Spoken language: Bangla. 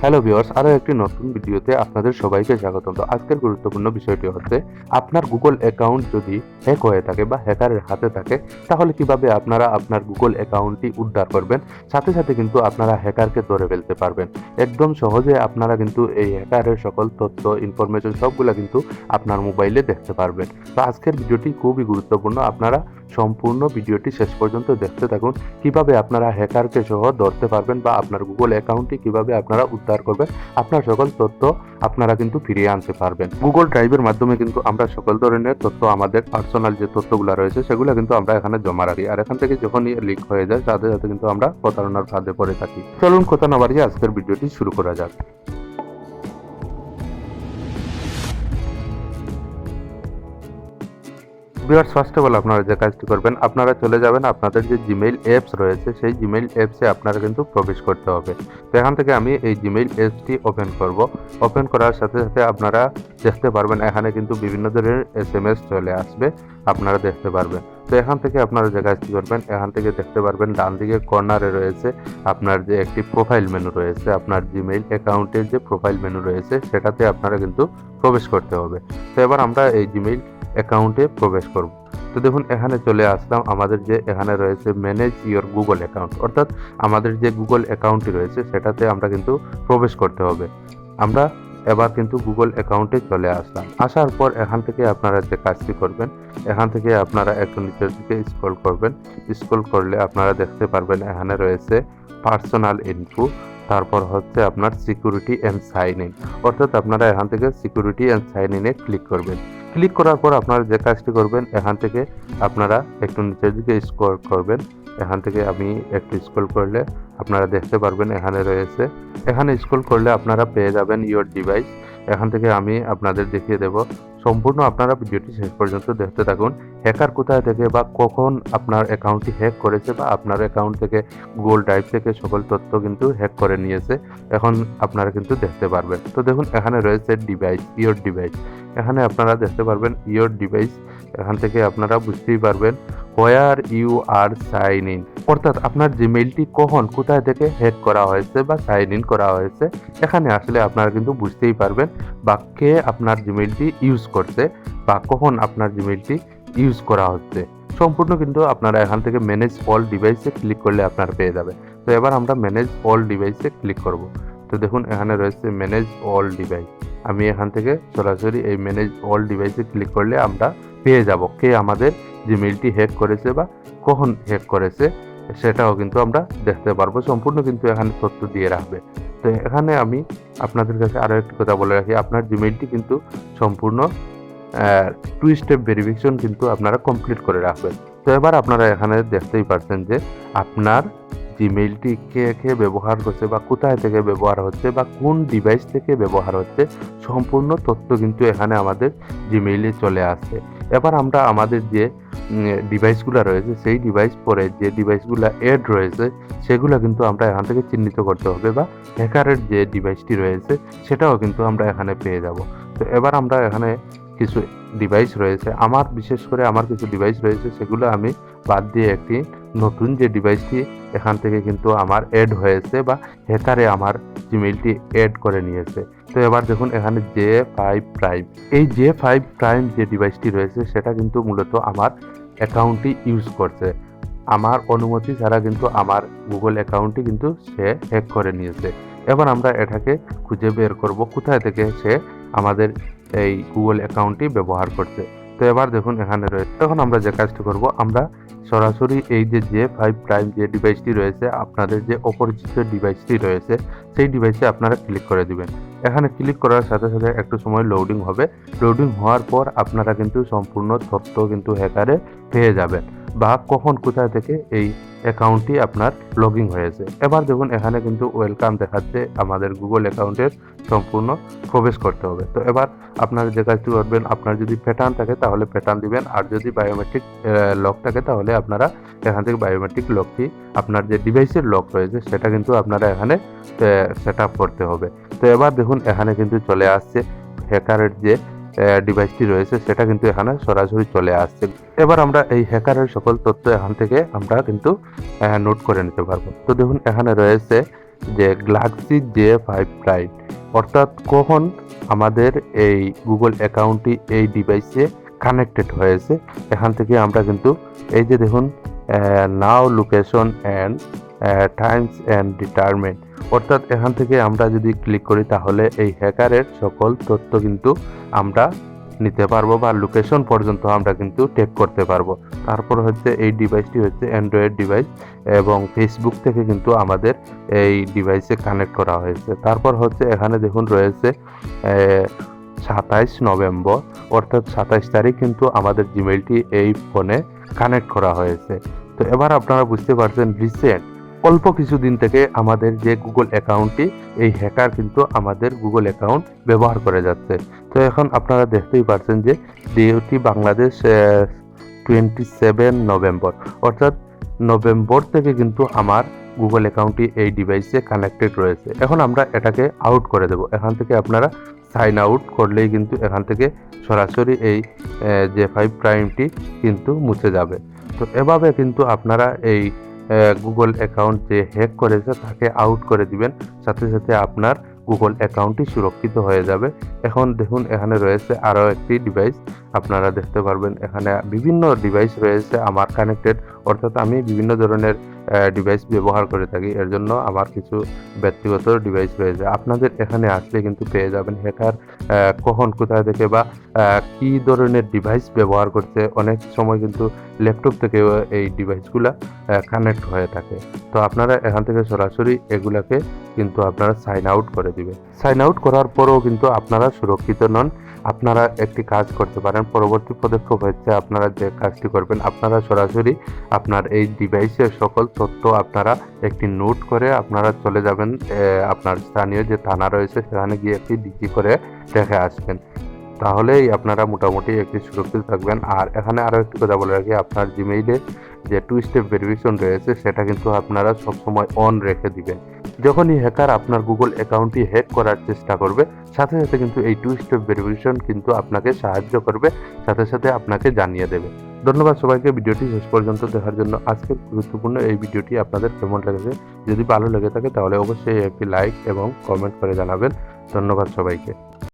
হ্যালো ভিউয়ার্স, আরো একটি নতুন ভিডিওতে আপনাদের সবাইকে স্বাগতম। তো আজকের গুরুত্বপূর্ণ বিষয়টি হচ্ছে আপনার গুগল অ্যাকাউন্ট যদি হ্যাক হয়ে থাকে বা হ্যাকারের হাতে থাকে, তাহলে কিভাবে আপনারা আপনার গুগল অ্যাকাউন্টটি উদ্ধার করবেন, সাথে সাথে কিন্তু আপনারা হ্যাকারকে ধরে ফেলতে পারবেন। একদম সহজে আপনারা কিন্তু এই হ্যাকারের সকল তথ্য ইনফরমেশন সবগুলা কিন্তু আপনার মোবাইলে দেখতে পারবেন। তো আজকের ভিডিওটি খুবই গুরুত্বপূর্ণ, আপনারা সম্পূর্ণ ভিডিওটি শেষ পর্যন্ত দেখতে থাকুন। কিভাবে আপনারা হ্যাকারকে সহ ধরতে পারবেন বা আপনার গুগল অ্যাকাউন্টটি কিভাবে আপনারা উদ্ধার করবেন, আপনার সকল তথ্য আপনারা কিন্তু ফিরিয়ে আনতে পারবেন। গুগল ড্রাইভের মাধ্যমে কিন্তু আমরা সকল ধরনের তথ্য, আমাদের পার্সোনাল যে তথ্যগুলো রয়েছে সেগুলো কিন্তু আমরা এখানে জমা রাখি, আর এখান থেকে যখনই লিক হয়ে যায় সাথে সাথে কিন্তু আমরা প্রতারণার ফাঁদে পড়ে থাকি। চলুন কথা না বাড়িয়ে আজকের ভিডিওটি শুরু করা যাক। ভিউয়ার্স, ফার্স্ট অফ অল আপনারা যে কাজটি করবেন, আপনারা চলে যাবেন আপনাদের যে জিমেইল অ্যাপস রয়েছে সেই জিমেইল অ্যাপসে আপনারা কিন্তু প্রবেশ করতে হবে। তো এখান থেকে আমি এই জিমেইল অ্যাপসটি ওপেন করব। ওপেন করার সাথে সাথে আপনারা দেখতে পারবেন এখানে কিন্তু বিভিন্ন ধরনের SMS চলে আসবে, আপনারা দেখতে পারবেন। তো এখান থেকে আপনারা যে কাজটি করবেন, এখান থেকে দেখতে পারবেন ডান দিকে কর্নারে রয়েছে আপনার যে একটি প্রোফাইল মেনু রয়েছে, আপনার জিমেইল অ্যাকাউন্টের যে প্রোফাইল মেনু রয়েছে সেটাতে আপনারা কিন্তু প্রবেশ করতে হবে। তো এবার আমরা এই জিমেইল অ্যাকাউন্টে প্রবেশ করব। তো দেখুন এখানে চলে আসলাম, আমাদের যে এখানে রয়েছে ম্যানেজ ইওর গুগল অ্যাকাউন্ট, অর্থাৎ আমাদের যে গুগল অ্যাকাউন্টটি রয়েছে সেটাতে আমরা কিন্তু প্রবেশ করতে হবে। আমরা এবার কিন্তু গুগল অ্যাকাউন্টে চলে আসলাম। আসার পর এখান থেকে আপনারা যে কাজটি করবেন, এখান থেকে আপনারা একটু নিচের দিকে স্ক্রল করবেন। স্ক্রল করলে আপনারা দেখতে পারবেন এখানে রয়েছে পার্সোনাল ইনফো, তারপর হচ্ছে আপনার সিকিউরিটি অ্যান্ড সাইন ইন, অর্থাৎ আপনারা এখান থেকে সিকিউরিটি অ্যান্ড সাইন ইনে ক্লিক করবেন। ক্লিক করার পর আপনারা যে কাজটি করবেন, এখান থেকে আপনারা একটু নিচের দিকে স্ক্রল করবেন। এখান থেকে আমি একটু স্ক্রল করলে আপনারা দেখতে পারবেন এখানে রয়েছে, এখানে স্ক্রল করলে আপনারা পেয়ে যাবেন ইওর ডিভাইস। এখান থেকে আমি আপনাদের দেখিয়ে দেব, সম্পূর্ণ আপনারা ভিডিওটি শেষ পর্যন্ত দেখতে থাকুন। হ্যাকার কোথায় থেকে বা কখন আপনার অ্যাকাউন্টটি হ্যাক করেছে বা আপনার অ্যাকাউন্ট থেকে গুগল ড্রাইভ থেকে সকল তথ্য কিন্তু হ্যাক করে নিয়েছে, এখন আপনারা কিন্তু দেখতে পারবেন। তো দেখুন এখানে রয়েছে ডিভাইস, ইওর ডিভাইস। এখানে আপনারা দেখতে পারবেন ইওর ডিভাইস। এখান থেকে আপনারা বুঝতেই পারবেন where you are sign in, অর্থাৎ আপনার জিমেইলটি কখন কোথায় থেকে হ্যাক করা হয়েছে বা সাইন ইন করা হয়েছে। এখানে আসলে আপনারা কিন্তু বুঝতেই পারবেন বা কে আপনার জিমেইলটি ইউজ করছে বা কখন আপনার জিমেইলটি ইউজ করা হচ্ছে। সম্পূর্ণ কিন্তু আপনারা এখান থেকে ম্যানেজ অল ডিভাইসে ক্লিক করলে আপনারা পেয়ে যাবেন। তো এবার আমরা ম্যানেজ অল ডিভাইসে ক্লিক করব। তো দেখুন এখানে রয়েছে ম্যানেজ অল ডিভাইস। আমি এখান থেকে সরাসরি এই ম্যানেজ অল ডিভাইসে ক্লিক করলে আমরা পেয়ে যাব কে আমাদের জিমেইলটি হ্যাক করেছে বা কখন হ্যাক করেছে, সেটাও কিন্তু আমরা দেখতে পারবো। সম্পূর্ণ কিন্তু এখানে তথ্য দিয়ে রাখবে। তো এখানে আমি আপনাদের কাছে আরও একটি কথা বলে রাখি, আপনার জিমেইলটি কিন্তু সম্পূর্ণ 2 স্টেপ ভেরিফিকেশন কিন্তু আপনারা কমপ্লিট করে রাখবেন। তো এবার আপনারা এখানে দেখতেই পাচ্ছেন যে আপনার জিমেইলটি কে কে ব্যবহার করছে বা কোথায় থেকে ব্যবহার হচ্ছে বা কোন ডিভাইস থেকে ব্যবহার হচ্ছে, সম্পূর্ণ তথ্য কিন্তু এখানে আমাদের জিমেইলে চলে আসছে। এবার আমরা আমাদের যে ডিভাইসগুলো রয়েছে সেই ডিভাইস পরে যে ডিভাইসগুলো অ্যাড রয়েছে সেগুলো কিন্তু আমরা এখান থেকে চিহ্নিত করতে হবে, বা হ্যাকারের যে ডিভাইসটি রয়েছে সেটাও কিন্তু আমরা এখানে পেয়ে যাব। তো এবার আমরা এখানে কিছু ডিভাইস রয়েছে, আমার বিশেষ করে আমার কিছু ডিভাইস রয়েছে সেগুলো আমি বাদ দিয়ে একটি নতুন যে ডিভাইসটি এখান থেকে কিন্তু আমার অ্যাড হয়েছে বা হ্যাকারে আমার জিমেইলটি অ্যাড করে নিয়েছে। তো এবার দেখুন এখানে J5 প্রাইম, এই J5 প্রাইম যে ডিভাইসটি রয়েছে সেটা কিন্তু মূলত আমার অ্যাকাউন্টটি ইউজ করছে, আমার অনুমতি ছাড়া কিন্তু আমার গুগল অ্যাকাউন্টটি কিন্তু সে হ্যাক করে নিয়েছে। এবার আমরা এটাকে খুঁজে বের করব কোথায় থেকে সে আমাদের এই গুগল অ্যাকাউন্টটি ব্যবহার করছে। তো এবার দেখুন এখানে রয়েছে, এখন আমরা যে কাজটি করব, আমরা সরাসরি এই যে J5 প্রাইম যে ডিভাইসটি রয়েছে, আপনাদের যে অপরিচিত ডিভাইসটি রয়েছে সেই ডিভাইসে আপনারা ক্লিক করে দিবেন। এখানে ক্লিক করার সাথে সাথে একটু সময় লোডিং হবে। লোডিং হওয়ার পর আপনারা কিন্তু সম্পূর্ণ তথ্য কিন্তু হ্যাকারে পেয়ে যাবেন বা কখন কোথায় থেকে এই অ্যাকাউন্টটি আপনার লগইন হয়েছে। এবার দেখুন এখানে কিন্তু ওয়েলকাম দেখাচ্ছে, আমাদের গুগল অ্যাকাউন্টের সম্পূর্ণ প্রবেশ করতে হবে। তো এবার আপনারা যে কাজটি করবেন, আপনার যদি প্যাটার্ন থাকে তাহলে প্যাটার্ন দিবেন, আর যদি বায়োমেট্রিক লক থাকে তাহলে আপনারা এখান থেকে বায়োমেট্রিক লকটি, আপনার যে ডিভাইসের লক রয়েছে সেটা কিন্তু আপনারা এখানে সেট আপ করতে হবে। তো এবার দেখুন এখানে কিন্তু চলে আসছে হ্যাকারের যে ডিভাইসটি রয়েছে সেটা কিন্তু এখানে সরাসরি চলে আসছে। এবার আমরা এই হ্যাকারের সকল তথ্য এখান থেকে আমরা কিন্তু নোট করে নিতে পারবো। তো দেখুন এখানে রয়েছে যে গ্যালাক্সি J5 প্রাইম, অর্থাৎ কখন আমাদের এই গুগল অ্যাকাউন্টটি এই ডিভাইসে কানেক্টেড হয়েছে। এখান থেকে আমরা কিন্তু এই যে দেখুন নাও লোকেশন অ্যান্ড টাইমস অ্যান্ড ডিটারমেন্ট, অর্থাৎ এখান থেকে আমরা যদি ক্লিক করি তাহলে এই হ্যাকারের সকল তথ্য কিন্তু আমরা নিতে পারবো বা লোকেশন পর্যন্ত আমরা কিন্তু টেক করতে পারবো। তারপর হচ্ছে এই ডিভাইসটি হচ্ছে অ্যান্ড্রয়েড ডিভাইস এবং ফেসবুক থেকে কিন্তু আমাদের এই ডিভাইসে কানেক্ট করা হয়েছে। তারপর হচ্ছে এখানে দেখুন রয়েছে 27 নভেম্বর, অর্থাৎ 27 তারিখ কিন্তু আমাদের জিমেইলটি এই ফোনে কানেক্ট করা হয়েছে। তো এবার আপনারা বুঝতে পারছেন রিসেন্ট অল্প কিছুদিন থেকে আমাদের যে গুগল অ্যাকাউন্টটি এই হ্যাকার কিন্তু আমাদের গুগল অ্যাকাউন্ট ব্যবহার করে যাচ্ছে। তো এখন আপনারা দেখতেই পাচ্ছেন যে ডিউটি বাংলাদেশ 27 নভেম্বর, অর্থাৎ নভেম্বর থেকে কিন্তু আমার গুগল অ্যাকাউন্টটি এই ডিভাইসে কানেক্টেড রয়েছে। এখন আমরা এটাকে আউট করে দেব। এখান থেকে আপনারা সাইন আউট করলেই কিন্তু এখান থেকে সরাসরি এই J5 প্রাইমটি কিন্তু মুছে যাবে। তো এভাবে কিন্তু আপনারা এই গুগল অ্যাকাউন্ট যে হ্যাক করেছে তাকে আউট করে দিবেন, সাথে সাথে আপনার গুগল অ্যাকাউন্টটি সুরক্ষিত হয়ে যাবে। এখন দেখুন এখানে রয়েছে আরও একটি ডিভাইস, আপনারা দেখতে পারবেন এখানে বিভিন্ন ডিভাইস রয়েছে আমার কানেক্টেড, অর্থাৎ আমি বিভিন্ন ধরনের ডিভাইস ব্যবহার করে থাকি, এর জন্য আমার কিছু ব্যক্তিগত ডিভাইস রয়েছে। আপনাদের এখানে আসলে কিন্তু পেয়ে যাবেন হ্যাকার কখন কোথায় থেকে বা কি ধরনের ডিভাইস ব্যবহার করছে। অনেক সময় কিন্তু ল্যাপটপ থেকেও এই ডিভাইসগুলো কানেক্ট হয়ে থাকে। তো আপনারা এখান থেকে সরাসরি এগুলাকে কিন্তু আপনারা সাইন আউট করে দিবেন। সাইন আউট করার পরেও কিন্তু আপনারা সুরক্ষিত নন। আপনারা একটি কাজ করতে পারেন, পরবর্তী পদক্ষেপ হচ্ছে আপনারা যে কাজটি করবেন, আপনারা সরাসরি আপনার এই ডিভাইসের সকল তথ্য আপনারা একটি নোট করে আপনারা চলে যাবেন আপনার স্থানীয় যে থানা রয়েছে সেখানে গিয়ে একটি ডিজি করে রেখে আসবেন, তাহলেই আপনারা মোটামুটি একটি সুরক্ষিত থাকবেন। আর এখানে আরও একটি কথা বলে রাখি, আপনার জিমেইলে যে 2 স্টেপ ভেরিফিকেশন রয়েছে সেটা কিন্তু আপনারা সবসময় অন রেখে দিবেন। যখনই হ্যাকার আপনার গুগল অ্যাকাউন্টটি হ্যাক করার চেষ্টা করবে, সাথে সাথে কিন্তু এই 2 স্টেপ ভেরিফিকেশন কিন্তু আপনাকে সাহায্য করবে, সাথে সাথে আপনাকে জানিয়ে দেবে। ধন্যবাদ সবাইকে ভিডিওটি শেষ পর্যন্ত দেখার জন্য। আজকের গুরুত্বপূর্ণ এই ভিডিওটি আপনাদের কেমন লেগেছে, যদি ভালো লেগে থাকে তাহলে অবশ্যই একটি লাইক এবং কমেন্ট করে জানাবেন। ধন্যবাদ সবাইকে।